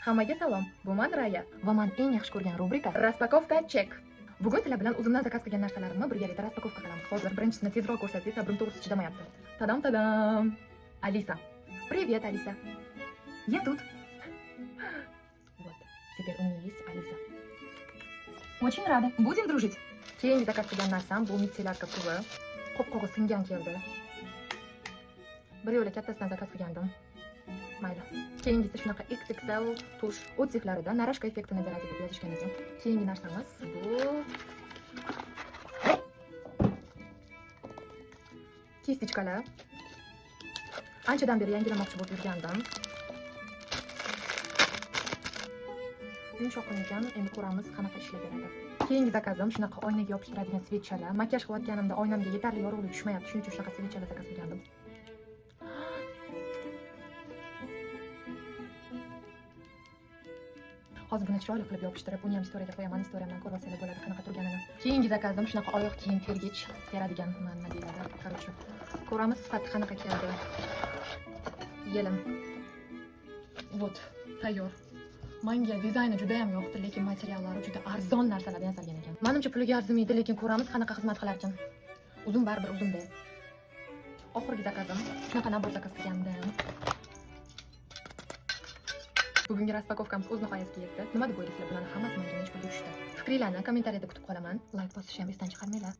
Hammaga salom. Bu men Raya va men eng yaxshi ko'rgan rubrika Raspakovka Check. Bugun sizlar bilan o'zimdan zakaz qilgan narsalarimni birgalikda raspakovka qilamiz. Hozir birincisini tezroq ko'rsatsak, sabrim to'g'risi chidamayapti. Tadam. Alisa. Привет, Alisa. Я тут. Вот. Теперь у меня есть Alisa. Очень рада. Будем дружить. Keyingi zakaz qilgan narsam bu mitsilarka kubi. Qop-qog'i singan keldi. Bir yo'la kattasidan zakaz qilgandim. Mayli. Keyingisi shunaqa XXL tush otsiflarida narashka effektini beradi deb yozishgan ekan. Keyingi narsamiz bu kistichkalar. Anchadan beri yangilamoqchi bo'lib yurgandim. Yumshoq ekan, endi ko'ramiz qanaqa ishlayveradi. Keyingi zakazim shunaqa oynaga yopishtiradigan svechchalar. Makiyaj qilayotganimda oynamga yetarli yorug'lik tushmayapti. Shuning uchun shunaqa svechchalar zakaz qilgandim. Hozir buni chiroyli qilib yopishtirib, uni ham storiyaga qo'yaman. Storiyamdan ko'rib olsanglar bo'ladi qanaqa turganini. Keyingi zakazim shunaqa oyoq kiyim tergich teradigan nima deyiladi. Короче, ko'ramiz sifati qanaqa keldi. Yelim. Вот, tayyor. Menga dizayni juda ham yoqdi, lekin materiallari juda arzon narsalardan yasalgan ekan. Menimcha puliga arzimaydi, lekin ko'ramiz qanaqa xizmat qilar ekan. Uzun baribir uzun-da. Oxirgi zakazim shunaqa nabor zakaz qilgandim. Bugungi raspakovkamiz o'z nihoyasiga yetdi. Nima deb o'ylaysizlar, bularning hammasi menga hech pulga tushdi. Fikringizni kommentariyada kutib qolaman. Like bosishni ham esdan chiqarmanglar.